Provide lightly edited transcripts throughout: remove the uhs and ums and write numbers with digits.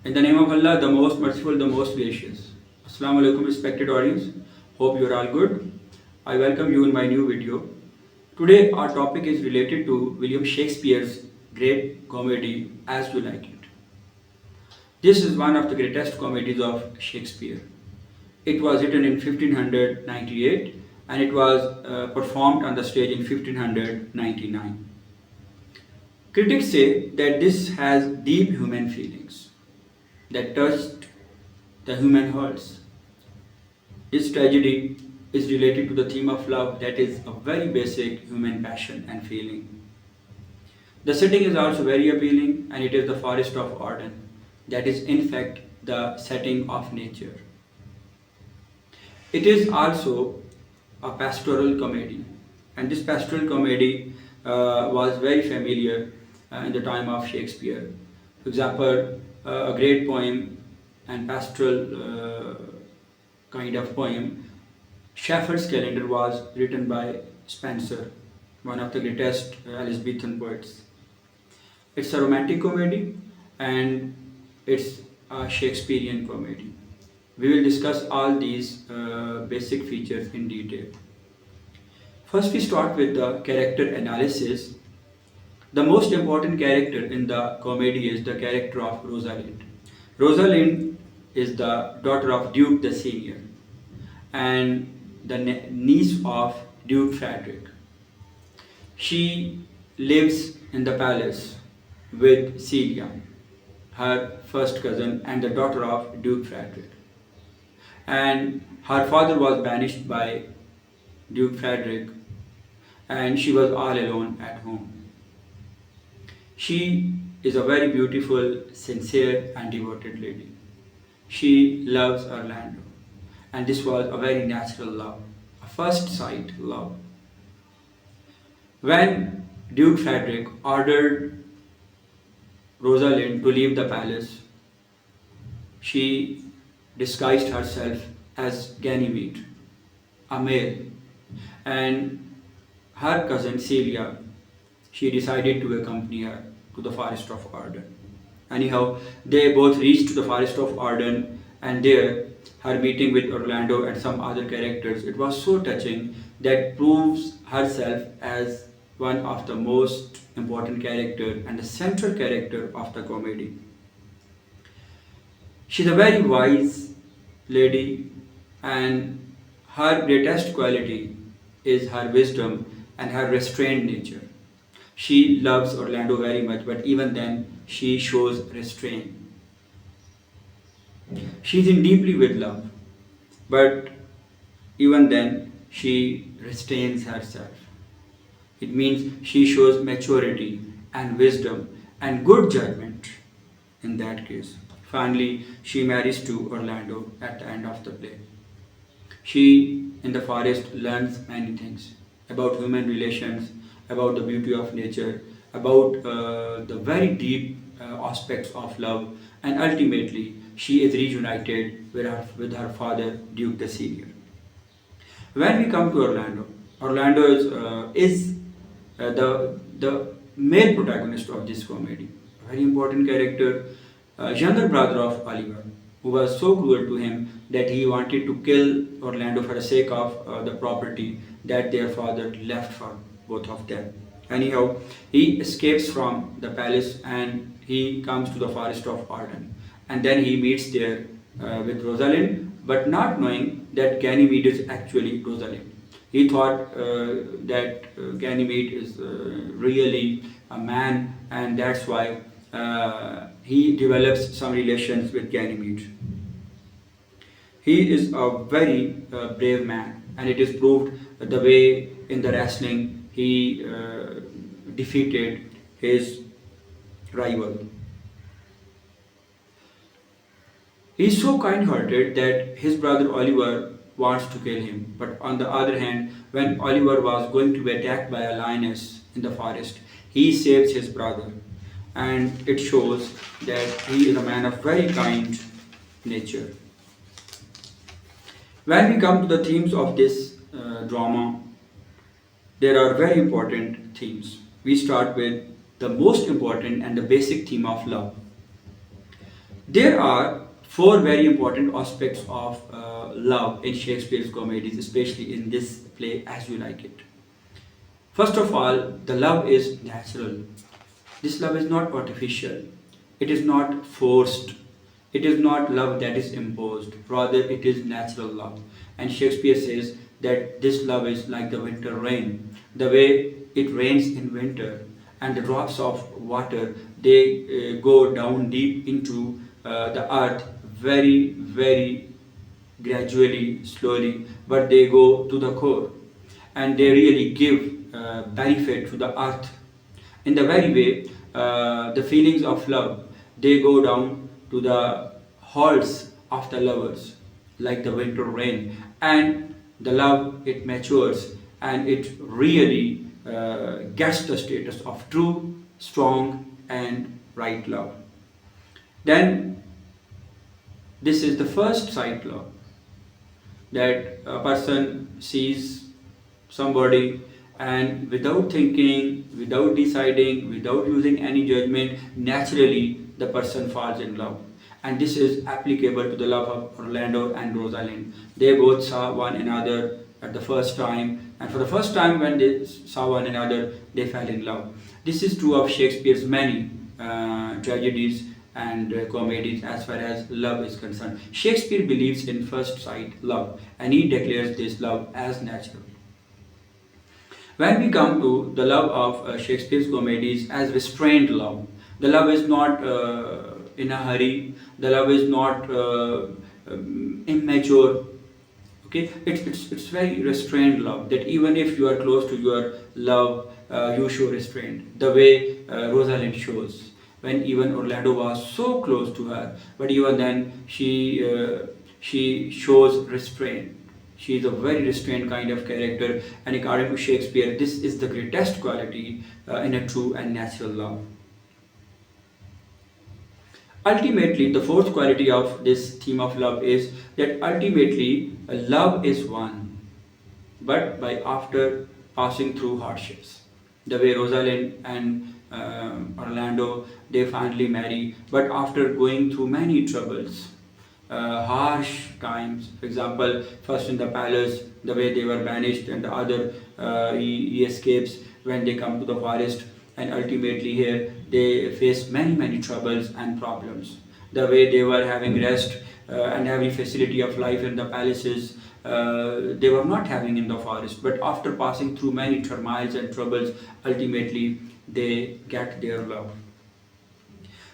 In the name of Allah, the most merciful, the most gracious. Assalamu alaikum, respected audience. Hope you are all good. I welcome you in my new video. Today, our topic is related to William Shakespeare's great comedy, As You Like It. This is one of the greatest comedies of Shakespeare. It was written in 1598 and it was performed on the stage in 1599. Critics say that this has deep human feelings that touched the human hearts. This tragedy is related to the theme of love, that is a very basic human passion and feeling. The setting is also very appealing and it is the forest of Arden, that is in fact the setting of nature. It is also a pastoral comedy, and this pastoral comedy was very familiar in the time of Shakespeare. For example, a great poem and pastoral kind of poem, Shepherd's Calendar, was written by Spenser, one of the greatest Elizabethan poets. It's a romantic comedy and it's a Shakespearean comedy. We will discuss all these basic features in detail. First, we start with the character analysis. The most important character in the comedy is the character of Rosalind. Rosalind is the daughter of Duke the Senior and the niece of Duke Frederick. She lives in the palace with Celia, her first cousin and the daughter of Duke Frederick. And her father was banished by Duke Frederick and she was all alone at home. She is a very beautiful, sincere and devoted lady. She loves Orlando and this was a very natural love, a first sight love. When Duke Frederick ordered Rosalind to leave the palace, she disguised herself as Ganymede, a male, and her cousin Celia, she decided to accompany her to the forest of Arden. Anyhow, they both reached to the forest of Arden, and there her meeting with Orlando and some other characters, it was so touching that proves herself as one of the most important character and the central character of the comedy. She's a very wise lady and her greatest quality is her wisdom and her restrained nature. She loves Orlando very much, but even then she shows restraint. She's in deeply with love, but even then she restrains herself. It means she shows maturity and wisdom and good judgment in that case. Finally, she marries to Orlando at the end of the play. She, in the forest, learns many things about human relations, about the beauty of nature, about the very deep aspects of love, and ultimately, she is reunited with her father, Duke the Senior. When we come to Orlando, Orlando is the male protagonist of this comedy, a very important character, younger brother of Oliver, who was so cruel to him that he wanted to kill Orlando for the sake of the property that their father left for both of them. Anyhow, he escapes from the palace and he comes to the forest of Arden. And then he meets there with Rosalind, but not knowing that Ganymede is actually Rosalind. He thought that Ganymede is really a man, and that's why he develops some relations with Ganymede. He is a very brave man, and it is proved the way in the wrestling he defeated his rival. He is so kind-hearted that his brother Oliver wants to kill him. But on the other hand, when Oliver was going to be attacked by a lioness in the forest, he saves his brother. And it shows that he is a man of very kind nature. When we come to the themes of this drama, there are very important themes. We start with the most important and the basic theme of love. There are four very important aspects of love in Shakespeare's comedies, especially in this play As You Like It. First of all, the love is natural. This love is not artificial. It is not forced. It is not love that is imposed. Rather, it is natural love. And Shakespeare says that this love is like the winter rain. The way it rains in winter and the drops of water, they go down deep into the earth very, very gradually, slowly, but they go to the core and they really give benefit to the earth. In the very way, the feelings of love, they go down to the hearts of the lovers like the winter rain, and the love, it matures and it really gets the status of true, strong and right love. Then this is the first sight love, that a person sees somebody and without thinking, without deciding, without using any judgment, naturally the person falls in love. And this is applicable to the love of Orlando and Rosalind. They both saw one another at the first time, and for the first time when they saw one another, they fell in love. This is true of Shakespeare's many tragedies and comedies as far as love is concerned. Shakespeare believes in first sight love, and he declares this love as natural. When we come to the love of Shakespeare's comedies as restrained love, the love is not in a hurry, the love is not immature. Okay, it's very restrained love, that even if you are close to your love, you show restraint. The way Rosalind shows, when even Orlando was so close to her, but even then she shows restraint. She is a very restrained kind of character, and according to Shakespeare, this is the greatest quality in a true and natural love. Ultimately, the fourth quality of this theme of love is that ultimately love is won, but by after passing through hardships. The way Rosalind and Orlando, they finally marry, but after going through many troubles, harsh times. For example, first in the palace, the way they were banished, and the other he escapes when they come to the forest, and ultimately here they face many troubles and problems. The way they were having rest and every facility of life in the palaces, they were not having in the forest, but after passing through many turmoils and troubles, ultimately they get their love.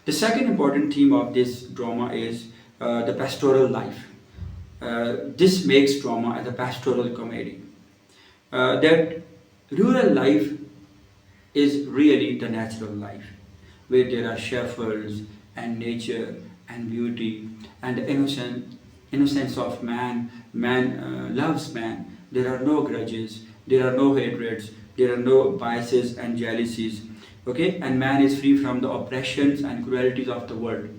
The second important theme of this drama is the pastoral life. This makes drama as a pastoral comedy. That rural life is really the natural life, where there are shepherds and nature and beauty and the innocence of man. Man loves man. There are no grudges, there are no hatreds, there are no biases and jealousies. Okay, and man is free from the oppressions and cruelties of the world.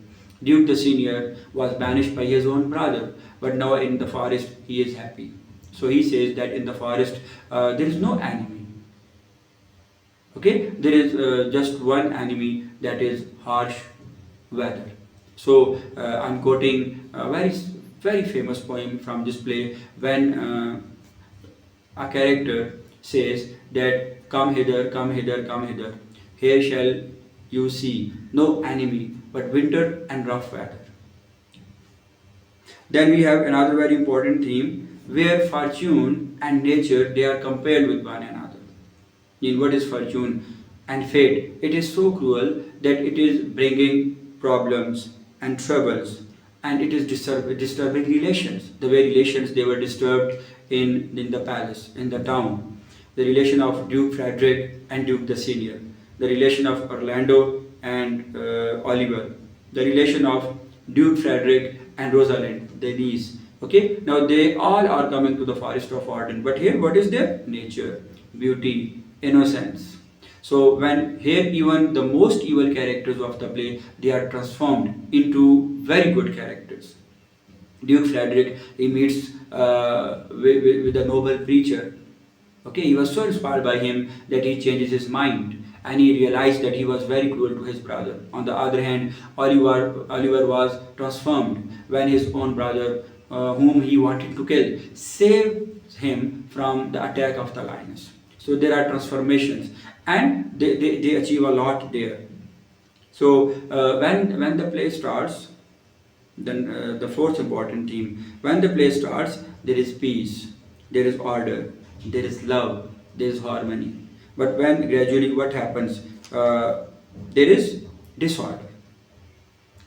Duke the Senior was banished by his own brother, but now in the forest he is happy. So he says that in the forest there is no enemy. Okay, there is just one enemy, that is harsh weather. So I'm quoting a very famous poem from this play, when a character says that come hither, come hither, come hither. Here shall you see no enemy but winter and rough weather. Then we have another very important theme, where fortune and nature, they are compared with one another. In what is fortune and fate? It is so cruel that it is bringing problems and troubles, and it is disturbing relations. The way relations, they were disturbed in the palace, in the town. The relation of Duke Frederick and Duke the Senior, the relation of Orlando and Oliver, the relation of Duke Frederick and Rosalind, the niece. Okay, now they all are coming to the forest of Arden, but here what is there? Nature, beauty, innocence. So when here even the most evil characters of the play, they are transformed into very good characters. Duke Frederick, he meets with a noble preacher. Okay, he was so inspired by him that he changes his mind, and he realized that he was very cruel to his brother. On the other hand, Oliver was transformed when his own brother, whom he wanted to kill, saved him from the attack of the lioness. So there are transformations, and they achieve a lot there. So when the play starts, then the fourth important theme, when the play starts, there is peace, there is order, there is love, there is harmony. But when gradually what happens, there is disorder.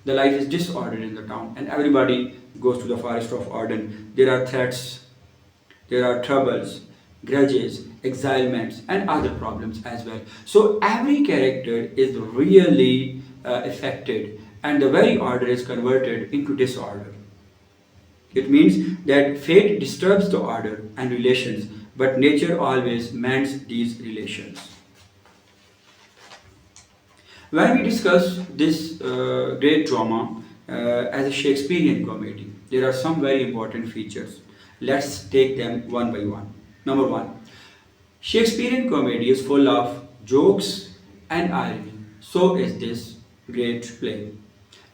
The life is disordered in the town, and everybody goes to the forest of Arden. There are threats, there are troubles, grudges, exilements, and other problems as well. So every character is really affected, and the very order is converted into disorder. It means that fate disturbs the order and relations, but nature always mends these relations. When we discuss this great drama as a Shakespearean comedy, there are some very important features. Let's take them one by one. Number one, Shakespearean comedy is full of jokes and irony. So is this great play.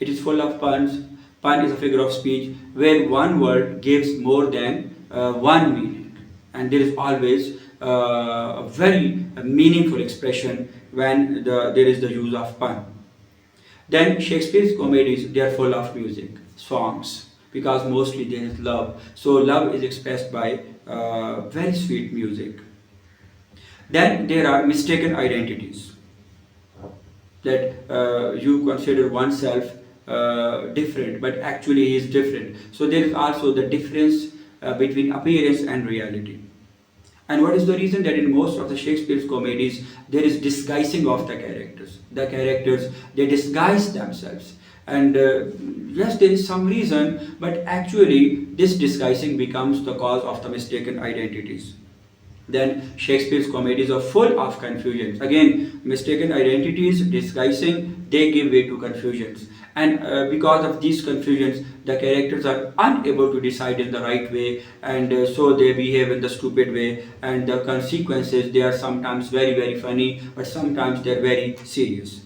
It is full of puns. Pun is a figure of speech where one word gives more than one meaning, and there is always a very meaningful expression when there is the use of pun. Then Shakespeare's comedies, they are full of music, songs, because mostly there is love. So love is expressed by very sweet music. Then there are mistaken identities, that you consider oneself different, but actually he is different. So there is also the difference between appearance and reality. And what is the reason? That in most of the Shakespeare's comedies there is disguising of the characters. The characters, they disguise themselves. And yes, there is some reason, but actually this disguising becomes the cause of the mistaken identities. Then Shakespeare's comedies are full of confusions. Again, mistaken identities, disguising, they give way to confusions. And because of these confusions, the characters are unable to decide in the right way, and so they behave in the stupid way. And the consequences, they are sometimes very, very funny, but sometimes they are very serious.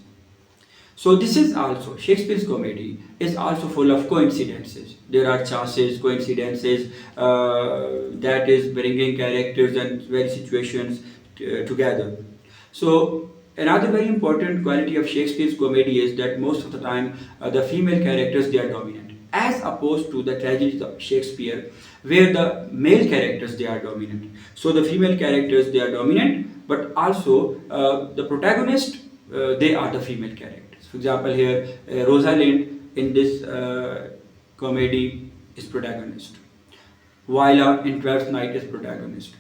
So this is also, Shakespeare's comedy is also full of coincidences. There are chances, coincidences, that is bringing characters and very situations together. So another very important quality of Shakespeare's comedy is that most of the time the female characters, they are dominant, as opposed to the tragedies of Shakespeare where the male characters, they are dominant. So the female characters, they are dominant, but also the protagonist, they are the female characters. For example, here Rosalind in this comedy is protagonist. Viola in Twelfth Night is protagonist.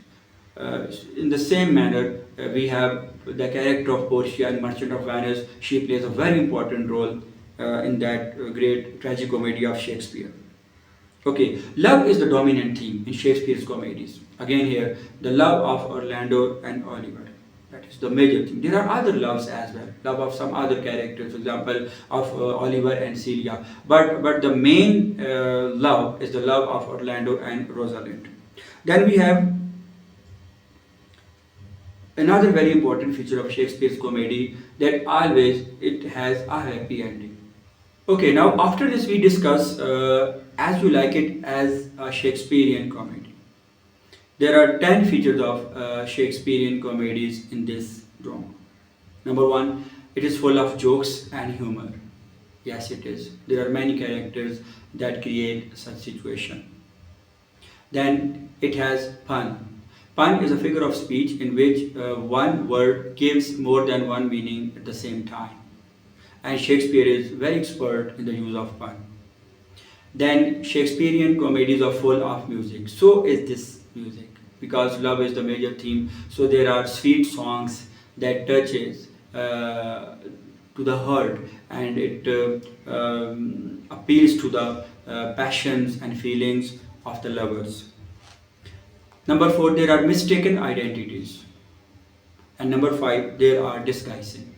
In the same manner, we have the character of Portia in Merchant of Venice. She plays a very important role in that great tragicomedy of Shakespeare. Okay, love is the dominant theme in Shakespeare's comedies. Again here, the love of Orlando and Oliver. That is the major thing. There are other loves as well, love of some other characters, for example, of Oliver and Celia. But the main love is the love of Orlando and Rosalind. Then we have another very important feature of Shakespeare's comedy, that always it has a happy ending. Okay, now after this we discuss as you like it as a Shakespearean comedy. There are 10 features of Shakespearean comedies in this drama. Number one, it is full of jokes and humor. Yes, it is. There are many characters that create such situation. Then it has pun. Pun is a figure of speech in which one word gives more than one meaning at the same time. And Shakespeare is very expert in the use of pun. Then Shakespearean comedies are full of music. So is this music, because love is the major theme. So there are sweet songs that touches to the heart, and it appeals to the passions and feelings of the lovers. Number 4, there are mistaken identities. And number 5, there are disguising.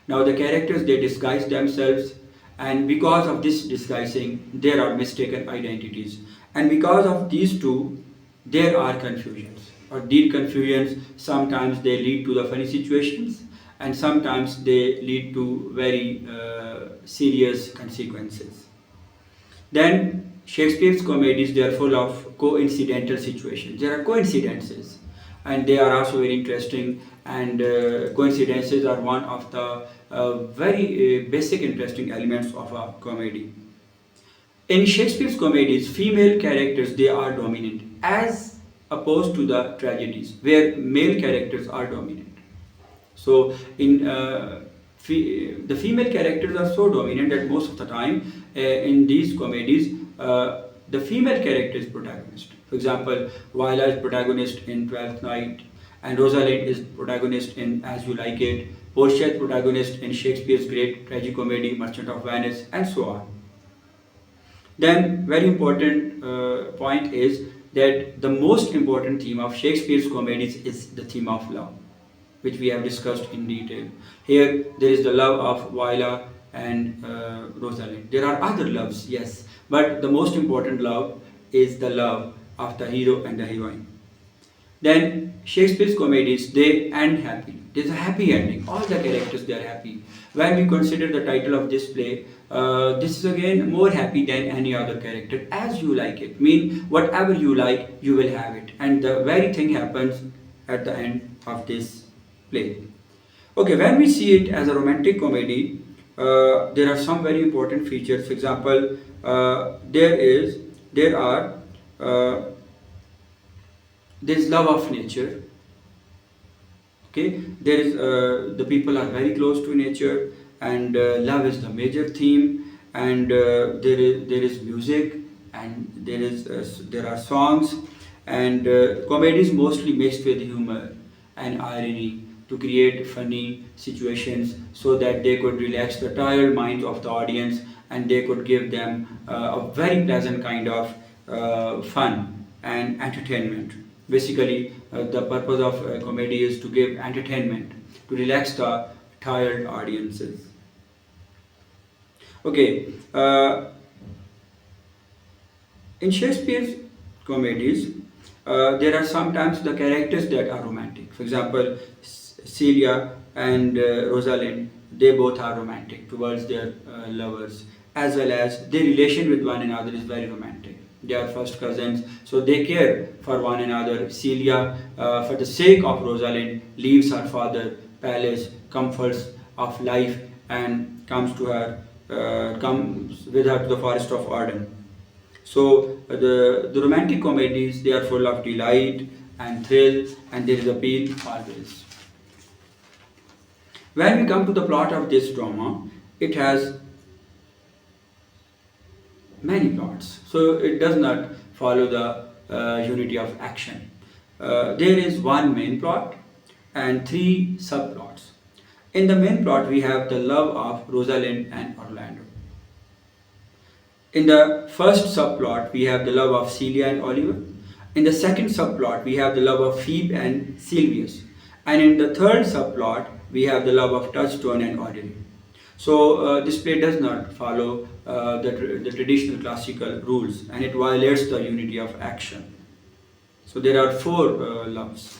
Now the characters, they disguise themselves, and because of this disguising, there are mistaken identities. And because of these two, there are confusions. Or these confusions, sometimes they lead to the funny situations, and sometimes they lead to very serious consequences. Then Shakespeare's comedies, they are full of coincidental situations. There are coincidences, and they are also very interesting. And coincidences are one of the very basic interesting elements of a comedy. In Shakespeare's comedies, female characters, they are dominant, as opposed to the tragedies where male characters are dominant. So in the female characters are so dominant that most of the time in these comedies, the female character is protagonist. For example, Viola is protagonist in Twelfth Night, and Rosalind is protagonist in As You Like It. Portia is protagonist in Shakespeare's great tragicomedy Merchant of Venice, and so on. Then, very important point is that the most important theme of Shakespeare's comedies is the theme of love, which we have discussed in detail. Here, there is the love of Viola and Rosalind. There are other loves, yes, but the most important love is the love of the hero and the heroine. Then Shakespeare's comedies, they end happily. There's a happy ending. All the characters, they are happy. When we consider the title of this play, this is again more happy than any other character. As You Like It. Mean whatever you like, you will have it. And the very thing happens at the end of this play. Okay, when we see it as a romantic comedy, there are some very important features. For example, there are there's love of nature. Okay, there is the people are very close to nature, and love is the major theme. And there is music, and there are songs, and comedy is mostly mixed with humor and irony to create funny situations so that they could relax the tired minds of the audience, and they could give them a very pleasant kind of fun and entertainment. Basically, the purpose of comedy is to give entertainment, to relax the tired audiences. Okay, in Shakespeare's comedies, there are sometimes the characters that are romantic. For example, Celia and Rosalind, they both are romantic towards their lovers, as well as their relation with one another is very romantic. They are first cousins, so they care for one another. Celia, for the sake of Rosalind, leaves her father, palace, comforts of life, and comes with her to the forest of Arden. So the romantic comedies, they are full of delight and thrill, and there is appeal always. When we come to the plot of this drama, it has many plots, so it does not follow the unity of action. There is one main plot and three subplots. In the main plot, we have the love of Rosalind and Orlando. In the first subplot, we have the love of Celia and Oliver. In the second subplot, we have the love of Phoebe and Silvius. And in the third subplot, we have the love of Touchstone and Audrey. So this play does not follow the traditional classical rules, and it violates the unity of action. So there are four loves.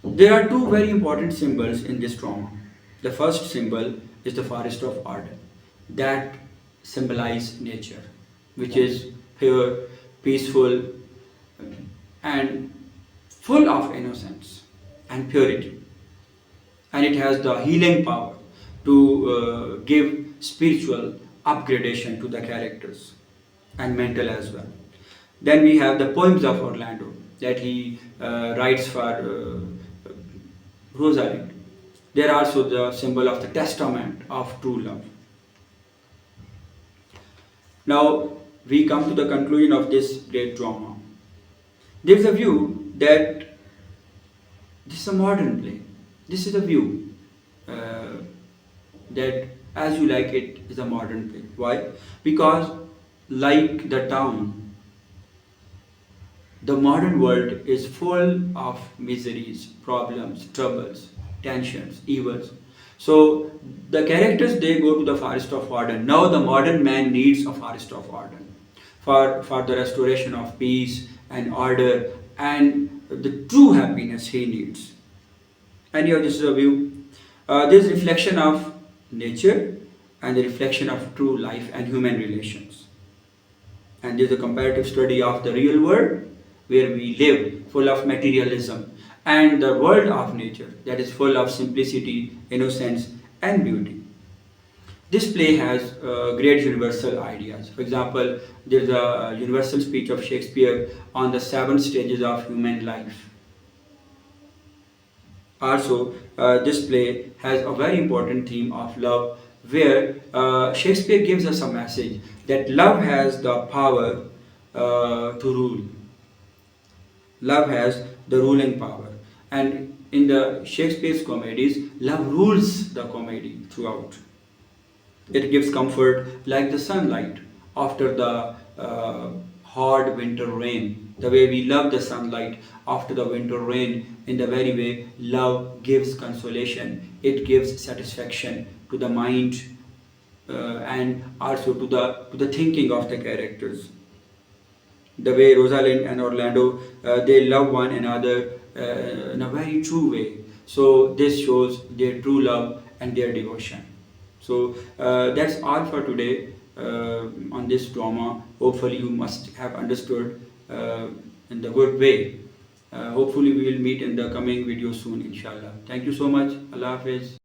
There are two very important symbols in this drama. The first symbol is the forest of Arden, that symbolizes nature, which is pure, peaceful, and full of innocence and purity. And it has the healing power to give spiritual upgradation to the characters and mental as well. Then we have the poems of Orlando that he writes for Rosalind. They are also the symbol of the testament of true love. Now we come to the conclusion of this great drama. There is a view that this is a modern play. This is a view that As You Like It is a modern play. Why? Because like the town, the modern world is full of miseries, problems, troubles, tensions, evils. So the characters, they go to the forest of Arden. Now the modern man needs a forest of Arden for the restoration of peace and order and the true happiness he needs. Anyhow, this is a view. This reflection of nature and the reflection of true life and human relations. And there's a comparative study of the real world where we live, full of materialism, and the world of nature that is full of simplicity, innocence, and beauty. This play has great universal ideas. For example, there's a universal speech of Shakespeare on the seven stages of human life. Also, this play has a very important theme of love, where Shakespeare gives us a message that love has the power to rule. Love has the ruling power. And in the Shakespeare's comedies, love rules the comedy throughout. It gives comfort like the sunlight after the hard winter rain. The way we love the sunlight after the winter rain, in the very way love gives consolation, it gives satisfaction to the mind and also to the thinking of the characters. The way Rosalind and Orlando they love one another in a very true way. So this shows their true love and their devotion. So that's all for today on this drama. Hopefully you must have understood in the good way. Hopefully we will meet in the coming video soon, inshallah. Thank you so much. Allah Hafiz.